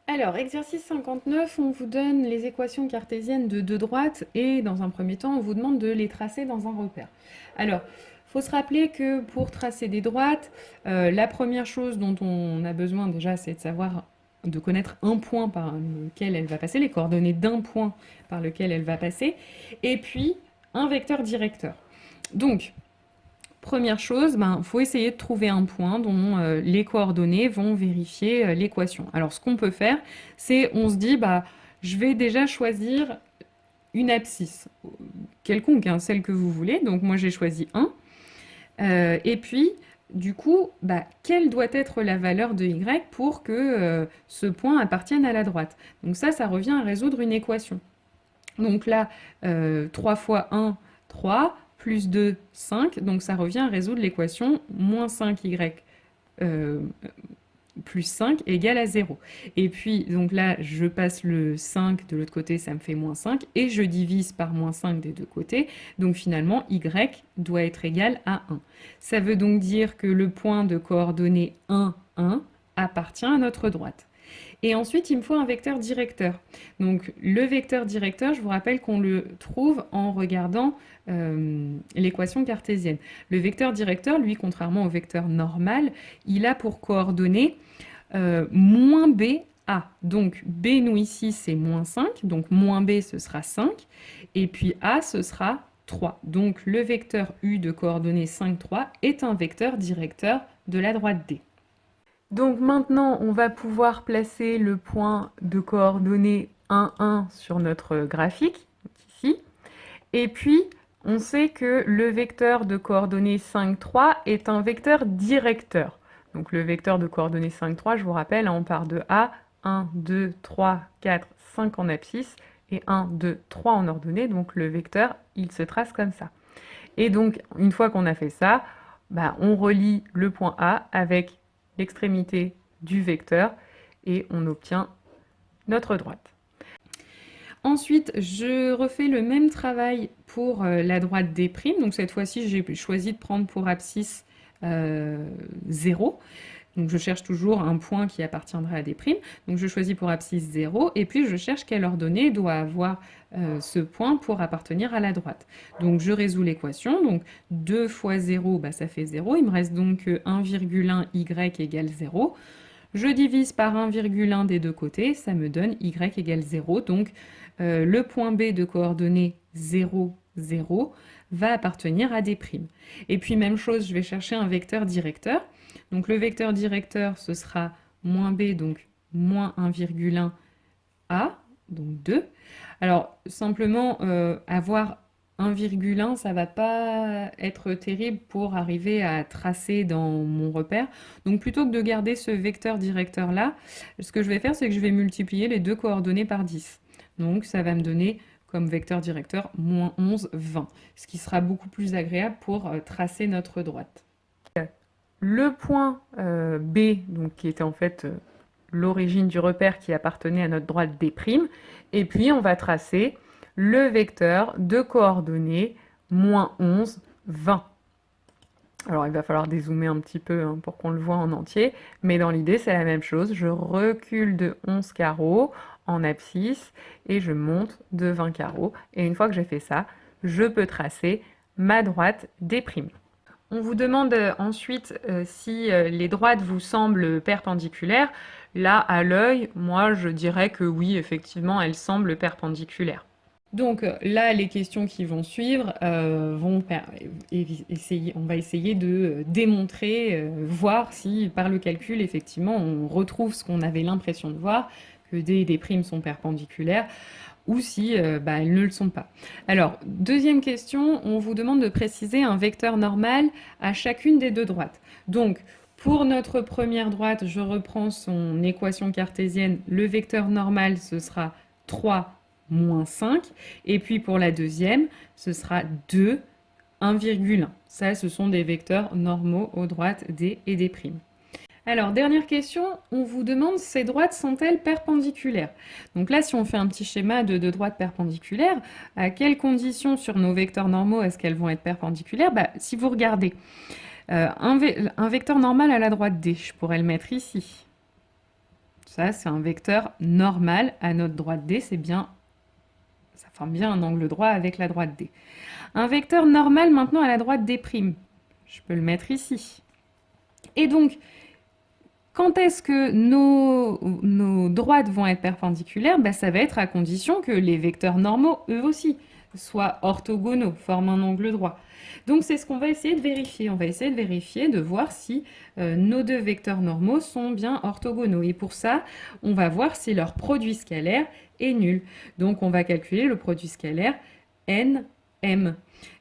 Alors, exercice 59, on vous donne les équations cartésiennes de deux droites et dans un premier temps, on vous demande de les tracer dans un repère. Alors, il faut se rappeler que pour tracer des droites, la première chose dont on a besoin déjà, c'est de savoir, de connaître un point par lequel elle va passer, les coordonnées d'un point par lequel elle va passer, et puis un vecteur directeur. Donc, première chose, faut essayer de trouver un point dont les coordonnées vont vérifier l'équation. Alors ce qu'on peut faire, c'est on se dit, je vais déjà choisir une abscisse, quelconque, hein, celle que vous voulez. Donc moi j'ai choisi 1. Et puis, du coup, quelle doit être la valeur de y pour que ce point appartienne à la droite? Donc ça revient à résoudre une équation. Donc là, 3 fois 1, 3, plus 2, 5. Donc ça revient à résoudre l'équation moins 5y plus 5 égale à 0. Et puis, donc là, je passe le 5 de l'autre côté, ça me fait moins 5, et je divise par moins 5 des deux côtés. Donc finalement, y doit être égal à 1. Ça veut donc dire que le point de coordonnées 1, 1 appartient à notre droite. Et ensuite, il me faut un vecteur directeur. Donc le vecteur directeur, je vous rappelle qu'on le trouve en regardant l'équation cartésienne. Le vecteur directeur, lui, contrairement au vecteur normal, il a pour coordonnées moins b, a. Donc b, nous ici, c'est moins 5. Donc moins b, ce sera 5. Et puis a, ce sera 3. Donc le vecteur u de coordonnées 5, 3 est un vecteur directeur de la droite D. Donc maintenant, on va pouvoir placer le point de coordonnées 1, 1 sur notre graphique, ici. Et puis, on sait que le vecteur de coordonnées 5, 3 est un vecteur directeur. Donc le vecteur de coordonnées 5, 3, je vous rappelle, on part de A, 1, 2, 3, 4, 5 en abscisse, et 1, 2, 3 en ordonnée. Donc le vecteur, il se trace comme ça. Et donc, une fois qu'on a fait ça, on relie le point A avec l'extrémité du vecteur et on obtient notre droite. Ensuite, je refais le même travail pour la droite D'. Donc cette fois-ci, j'ai choisi de prendre pour abscisse 0. Donc je cherche toujours un point qui appartiendra à D'. Donc je choisis pour abscisse 0 et puis je cherche quelle ordonnée doit avoir ce point pour appartenir à la droite. Donc je résous l'équation. Donc 2 fois 0, ça fait 0. Il me reste donc 1,1 y égale 0. Je divise par 1,1 des deux côtés, ça me donne y égale 0. Donc le point B de coordonnées 0, 0 va appartenir à D'. Et puis même chose, je vais chercher un vecteur directeur. Donc le vecteur directeur, ce sera moins b, donc moins 1,1 a, donc 2. Alors simplement, avoir 1,1, ça va pas être terrible pour arriver à tracer dans mon repère. Donc plutôt que de garder ce vecteur directeur là, ce que je vais faire, c'est que je vais multiplier les deux coordonnées par 10. Donc ça va me donner comme vecteur directeur moins 11, 20, ce qui sera beaucoup plus agréable pour tracer notre droite. Le point B, donc, qui était en fait l'origine du repère qui appartenait à notre droite D', et puis on va tracer le vecteur de coordonnées moins 11, 20. Alors il va falloir dézoomer un petit peu pour qu'on le voit en entier, mais dans l'idée c'est la même chose. Je recule de 11 carreaux en abscisse et je monte de 20 carreaux. Et une fois que j'ai fait ça, je peux tracer ma droite D'. On vous demande ensuite si les droites vous semblent perpendiculaires. Là, à l'œil, moi je dirais que oui, effectivement, elles semblent perpendiculaires. Donc là, les questions qui vont suivre on va essayer de démontrer, voir si par le calcul, effectivement, on retrouve ce qu'on avait l'impression de voir, que D et D' sont perpendiculaires, ou si elles ne le sont pas. Alors, deuxième question, on vous demande de préciser un vecteur normal à chacune des deux droites. Donc, pour notre première droite, je reprends son équation cartésienne. Le vecteur normal, ce sera 3 moins 5. Et puis pour la deuxième, ce sera 2, 1,1. Ça, ce sont des vecteurs normaux aux droites D et D'. Alors, dernière question, on vous demande ces droites sont-elles perpendiculaires? Donc là, si on fait un petit schéma de deux droites perpendiculaires, à quelles conditions sur nos vecteurs normaux est-ce qu'elles vont être perpendiculaires? Si vous regardez, un vecteur normal à la droite D, je pourrais le mettre ici. Ça, c'est un vecteur normal à notre droite D, c'est bien, ça forme bien un angle droit avec la droite D. Un vecteur normal maintenant à la droite D'. Je peux le mettre ici. Et donc, quand est-ce que nos droites vont être perpendiculaires? Ça va être à condition que les vecteurs normaux, eux aussi, soient orthogonaux, forment un angle droit. Donc c'est ce qu'on va essayer de vérifier. On va essayer de vérifier, de voir si nos deux vecteurs normaux sont bien orthogonaux. Et pour ça, on va voir si leur produit scalaire est nul. Donc on va calculer le produit scalaire NM.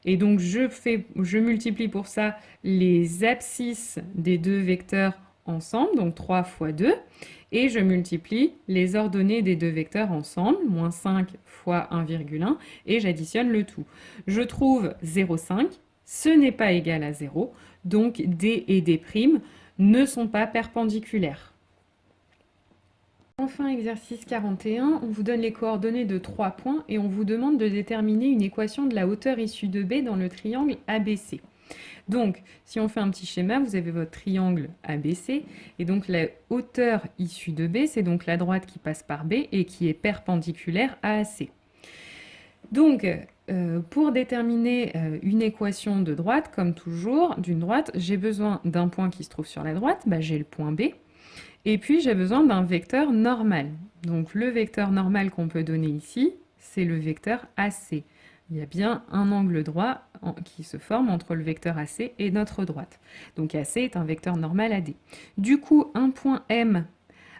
Et donc je multiplie pour ça les abscisses des deux vecteurs ensemble, donc 3 fois 2, et je multiplie les ordonnées des deux vecteurs ensemble, moins 5 fois 1,1, et j'additionne le tout. Je trouve 0,5, ce n'est pas égal à 0, donc D et D' ne sont pas perpendiculaires. Enfin, exercice 41, on vous donne les coordonnées de 3 points et on vous demande de déterminer une équation de la hauteur issue de B dans le triangle ABC. Donc, si on fait un petit schéma, vous avez votre triangle ABC, et donc la hauteur issue de B, c'est donc la droite qui passe par B et qui est perpendiculaire à AC. Donc, pour déterminer une équation de droite, comme toujours, d'une droite, j'ai besoin d'un point qui se trouve sur la droite, j'ai le point B, et puis j'ai besoin d'un vecteur normal. Donc le vecteur normal qu'on peut donner ici, c'est le vecteur AC. Il y a bien un angle droit qui se forme entre le vecteur AC et notre droite. Donc AC est un vecteur normal AD. Du coup, un point M,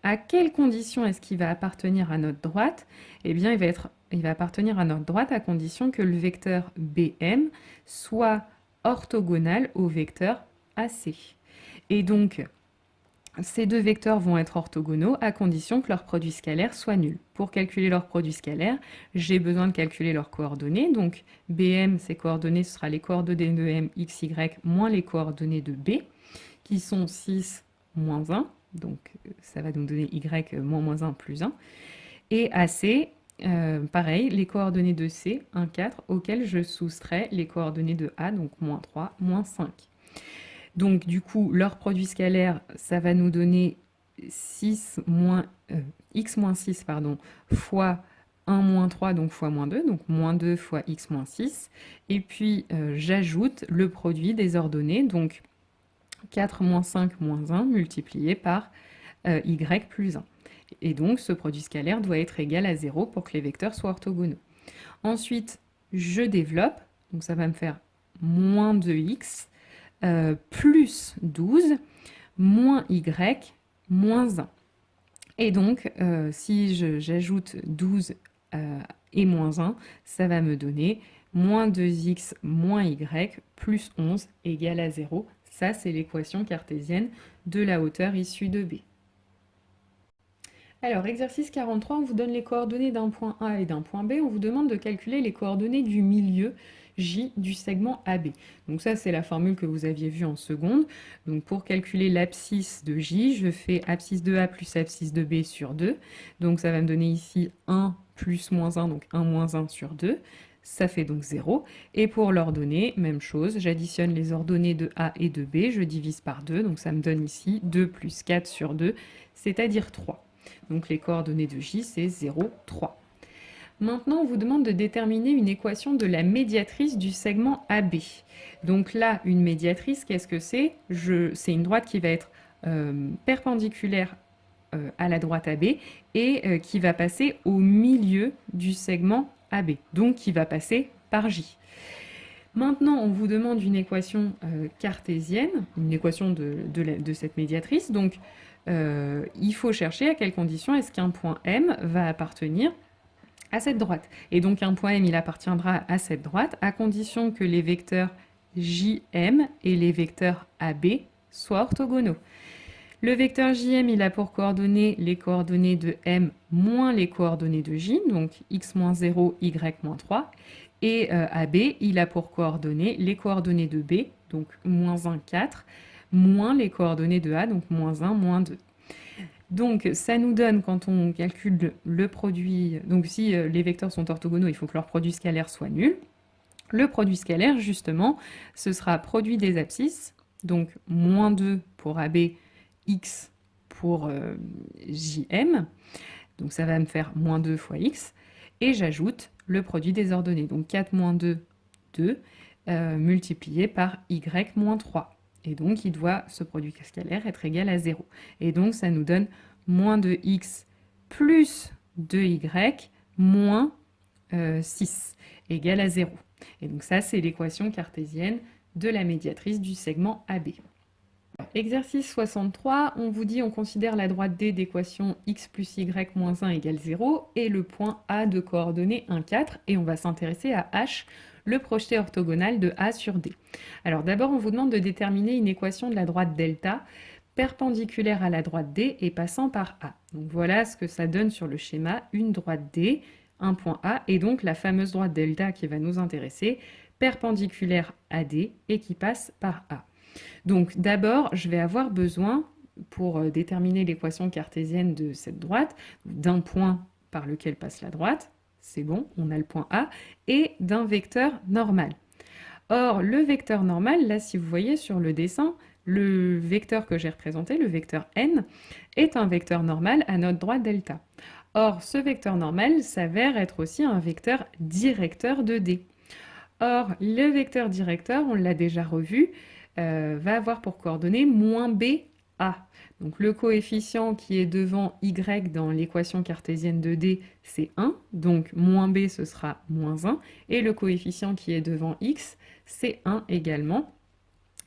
à quelles conditions est-ce qu'il va appartenir à notre droite? Eh bien, il va appartenir à notre droite à condition que le vecteur BM soit orthogonal au vecteur AC. Et donc, ces deux vecteurs vont être orthogonaux à condition que leur produit scalaire soit nul. Pour calculer leur produit scalaire, j'ai besoin de calculer leurs coordonnées. Donc BM, ces coordonnées, ce sera les coordonnées de M, X, Y, moins les coordonnées de B, qui sont 6, moins 1. Donc ça va nous donner Y, moins 1, plus 1. Et AC, pareil, les coordonnées de C, 1, 4, auxquelles je soustrais les coordonnées de A, donc moins 3, moins 5. Donc du coup, leur produit scalaire, ça va nous donner x moins 6 fois 1 moins 3, donc fois moins 2, donc moins 2 fois x moins 6. Et puis j'ajoute le produit des ordonnées, donc 4 moins 5 moins 1 multiplié par y plus 1. Et donc ce produit scalaire doit être égal à 0 pour que les vecteurs soient orthogonaux. Ensuite, je développe, donc ça va me faire moins 2x plus 12 moins y moins 1. Et donc, si j'ajoute 12 et moins 1, ça va me donner moins 2x moins y plus 11 égale à 0. Ça, c'est l'équation cartésienne de la hauteur issue de B. Alors, exercice 43, on vous donne les coordonnées d'un point A et d'un point B. On vous demande de calculer les coordonnées du milieu J du segment AB. Donc ça, c'est la formule que vous aviez vue en seconde. Donc pour calculer l'abscisse de J, je fais abscisse de A plus abscisse de B sur 2. Donc ça va me donner ici 1 plus moins 1, donc 1 moins 1 sur 2. Ça fait donc 0. Et pour l'ordonnée, même chose, j'additionne les ordonnées de A et de B, je divise par 2, donc ça me donne ici 2 plus 4 sur 2, c'est-à-dire 3. Donc les coordonnées de J, c'est 0, 3. Maintenant, on vous demande de déterminer une équation de la médiatrice du segment AB. Donc là, une médiatrice, qu'est-ce que c'est? C'est une droite qui va être perpendiculaire à la droite AB et qui va passer au milieu du segment AB, donc qui va passer par J. Maintenant, on vous demande une équation cartésienne, une équation de cette médiatrice. Donc, il faut chercher à quelles conditions est-ce qu'un point M va appartenir à cette droite. Et donc, un point M, il appartiendra à cette droite à condition que les vecteurs JM et les vecteurs AB soient orthogonaux. Le vecteur JM, il a pour coordonnées les coordonnées de M moins les coordonnées de J, donc x moins 0, y moins 3. Et AB, il a pour coordonnées les coordonnées de B, donc moins 1, 4, moins les coordonnées de A, donc moins 1, moins 2. Donc ça nous donne, quand on calcule le produit, donc si les vecteurs sont orthogonaux, il faut que leur produit scalaire soit nul. Le produit scalaire, justement, ce sera produit des abscisses, donc moins 2 pour AB, x pour JM, donc ça va me faire moins 2 fois x, et j'ajoute le produit des ordonnées, donc 4 moins 2, 2, multiplié par y moins 3. Et donc, ce produit scalaire, être égal à 0. Et donc, ça nous donne moins 2x plus 2y moins 6 égale à 0. Et donc ça, c'est l'équation cartésienne de la médiatrice du segment AB. Exercice 63, on vous dit on considère la droite D d'équation x plus y moins 1 égale 0 et le point A de coordonnées 1, 4 et on va s'intéresser à H, le projeté orthogonal de A sur D. Alors d'abord, on vous demande de déterminer une équation de la droite delta perpendiculaire à la droite D et passant par A. Donc voilà ce que ça donne sur le schéma, une droite D, un point A et donc la fameuse droite delta qui va nous intéresser, perpendiculaire à D et qui passe par A. Donc d'abord, je vais avoir besoin, pour déterminer l'équation cartésienne de cette droite, d'un point par lequel passe la droite, c'est bon, on a le point A, et d'un vecteur normal. Or, le vecteur normal, là si vous voyez sur le dessin, le vecteur que j'ai représenté, le vecteur n, est un vecteur normal à notre droite delta. Or, ce vecteur normal s'avère être aussi un vecteur directeur de D. Or, le vecteur directeur, on l'a déjà revu, va avoir pour coordonnées moins b, a. Donc le coefficient qui est devant y dans l'équation cartésienne de D, c'est 1. Donc moins b, ce sera moins 1. Et le coefficient qui est devant x, c'est 1 également.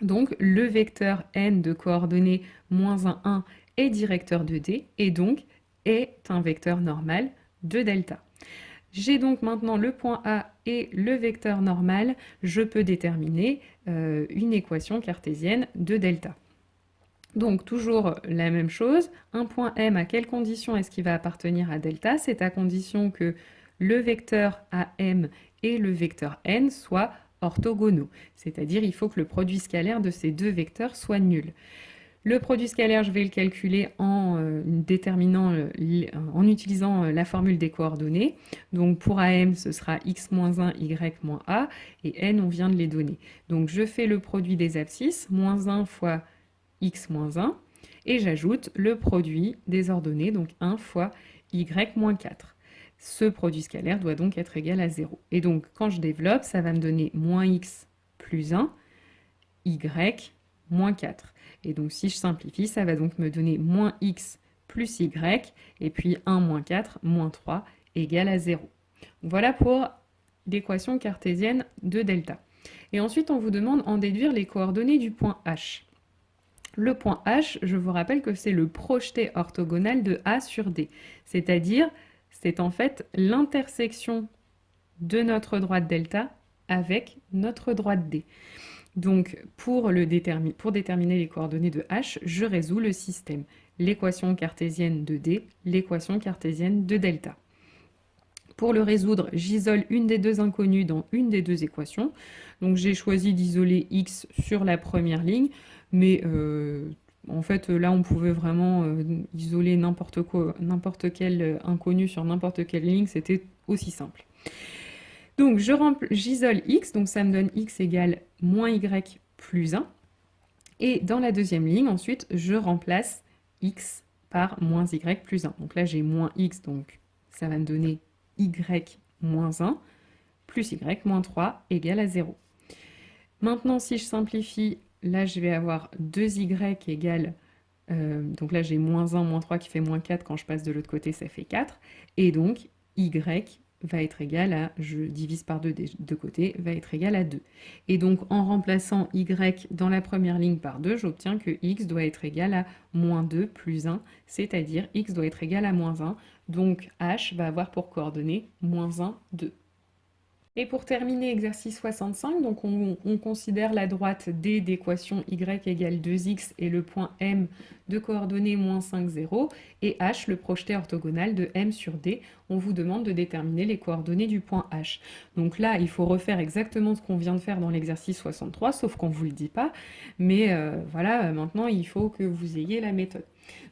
Donc le vecteur n de coordonnées moins 1, 1 est directeur de D et donc est un vecteur normal de delta. J'ai donc maintenant le point A et le vecteur normal, je peux déterminer une équation cartésienne de delta. Donc toujours la même chose, un point M, à quelle condition est-ce qu'il va appartenir à delta? C'est à condition que le vecteur AM et le vecteur N soient orthogonaux, c'est-à-dire il faut que le produit scalaire de ces deux vecteurs soit nul. Le produit scalaire, je vais le calculer en utilisant la formule des coordonnées. Donc pour AM, ce sera x-1, y-a, et n, on vient de les donner. Donc je fais le produit des abscisses, moins 1 fois x-1, et j'ajoute le produit des ordonnées, donc 1 fois y-4. Ce produit scalaire doit donc être égal à 0. Et donc quand je développe, ça va me donner moins x plus 1, y moins 4. Et donc si je simplifie, ça va donc me donner moins x plus y, et puis 1 moins 4 moins 3 égale à 0. Voilà pour l'équation cartésienne de delta. Et ensuite, on vous demande en déduire les coordonnées du point H. Le point H, je vous rappelle que c'est le projeté orthogonal de A sur D. C'est-à-dire, c'est en fait l'intersection de notre droite delta avec notre droite D. Donc, pour déterminer les coordonnées de H, je résous le système. L'équation cartésienne de D, l'équation cartésienne de delta. Pour le résoudre, j'isole une des deux inconnues dans une des deux équations. Donc, j'ai choisi d'isoler x sur la première ligne, mais en fait, là, on pouvait vraiment isoler n'importe quel inconnu sur n'importe quelle ligne, c'était aussi simple. Donc, j'isole x, donc ça me donne x égale moins y plus 1. Et dans la deuxième ligne, ensuite, je remplace x par moins y plus 1. Donc là, j'ai moins x, donc ça va me donner y moins 1 plus y moins 3 égale à 0. Maintenant, si je simplifie, là, je vais avoir 2y égale... donc là, j'ai moins 1, moins 3 qui fait moins 4. Quand je passe de l'autre côté, ça fait 4. Et donc, y va être égal à, je divise par 2 des deux côtés, va être égal à 2. Et donc, en remplaçant y dans la première ligne par 2, j'obtiens que x doit être égal à moins 2 plus 1, c'est-à-dire x doit être égal à moins 1. Donc, h va avoir pour coordonnées moins 1, 2. Et pour terminer, exercice 65, donc on considère la droite D d'équation y égale 2x et le point M de coordonnées moins 5, 0, et H, le projeté orthogonal de M sur D. On vous demande de déterminer les coordonnées du point H. Donc là, il faut refaire exactement ce qu'on vient de faire dans l'exercice 63, sauf qu'on ne vous le dit pas. Mais voilà, maintenant, il faut que vous ayez la méthode.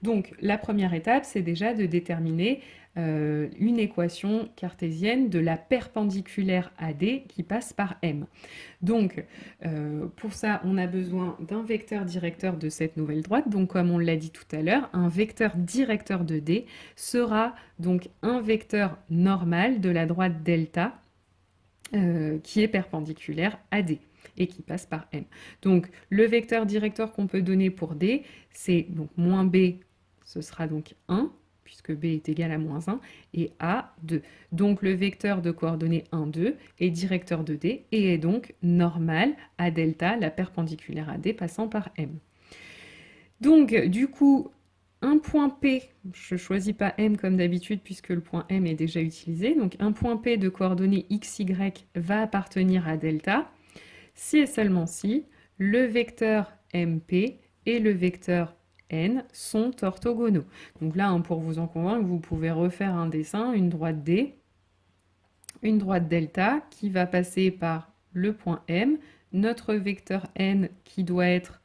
Donc, la première étape, c'est déjà de déterminer une équation cartésienne de la perpendiculaire AD qui passe par M. Donc, pour ça, on a besoin d'un vecteur directeur de cette nouvelle droite. Donc, comme on l'a dit tout à l'heure, un vecteur directeur de D sera donc un vecteur normal de la droite delta qui est perpendiculaire à D et qui passe par M. Donc, le vecteur directeur qu'on peut donner pour D, c'est donc moins B, ce sera donc 1, puisque B est égal à moins 1, et A, 2. Donc, le vecteur de coordonnées 1, 2 est directeur de D et est donc normal à delta, la perpendiculaire à D, passant par M. Donc, du coup, un point P, je ne choisis pas M comme d'habitude puisque le point M est déjà utilisé, donc un point P de coordonnées x, y va appartenir à delta si et seulement si le vecteur MP et le vecteur N sont orthogonaux. Donc là, pour vous en convaincre, vous pouvez refaire un dessin, une droite D, une droite delta qui va passer par le point M, notre vecteur N qui doit être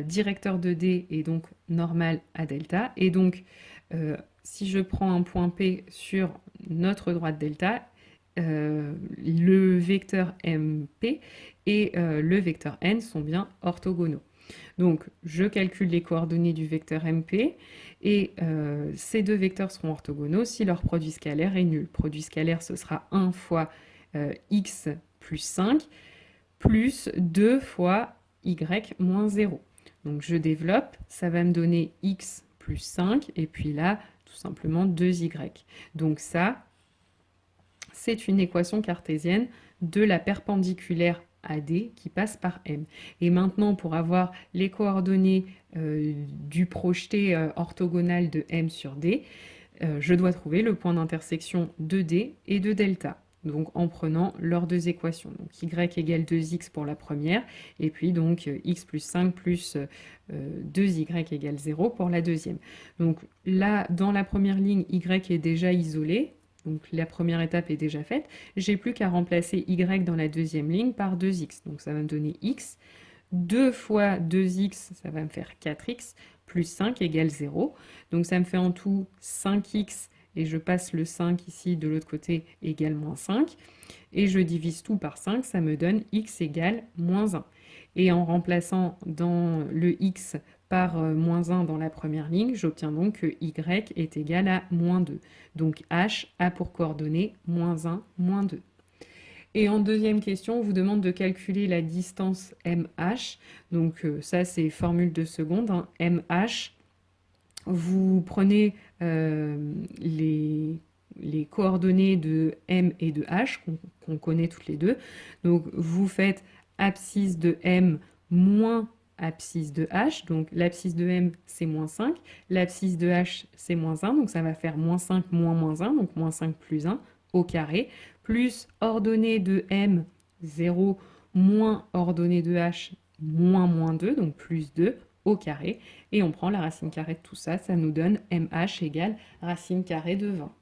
directeur de D et donc normal à delta. Et donc, si je prends un point P sur notre droite delta, le vecteur MP et le vecteur N sont bien orthogonaux. Donc, je calcule les coordonnées du vecteur MP et ces deux vecteurs seront orthogonaux si leur produit scalaire est nul. Produit scalaire, ce sera 1 fois x plus 5 plus 2 fois y moins 0. Donc, je développe, ça va me donner x plus 5 et puis là, tout simplement 2y. Donc ça, c'est une équation cartésienne de la perpendiculaire AD qui passe par M. Et maintenant, pour avoir les coordonnées du projeté orthogonal de M sur D, je dois trouver le point d'intersection de D et de delta. Donc en prenant leurs deux équations. Donc y égale 2x pour la première, et puis donc x plus 5 plus 2y égale 0 pour la deuxième. Donc là, dans la première ligne, y est déjà isolé. Donc la première étape est déjà faite. J'ai plus qu'à remplacer y dans la deuxième ligne par 2x. Donc ça va me donner x. 2 fois 2x, ça va me faire 4x, plus 5 égale 0. Donc ça me fait en tout 5x, et je passe le 5 ici de l'autre côté, égale moins 5. Et je divise tout par 5, ça me donne x égale moins 1. Et en remplaçant dans le x par moins 1 dans la première ligne, j'obtiens donc que y est égal à moins 2. Donc h a pour coordonnées moins 1, moins 2. Et en deuxième question, on vous demande de calculer la distance MH. Donc ça, c'est formule de seconde. Hein. MH, vous prenez les coordonnées de M et de H, qu'on connaît toutes les deux. Donc vous faites abscisse de M moins abscisse de H. Donc l'abscisse de M, c'est moins 5. L'abscisse de H, c'est moins 1. Donc ça va faire moins 5 moins moins 1. Donc moins 5 plus 1 au carré. Plus ordonnée de M, 0, moins ordonnée de H, moins moins 2. Donc plus 2 au carré. Et on prend la racine carrée de tout ça. Ça nous donne MH égale racine carrée de 20.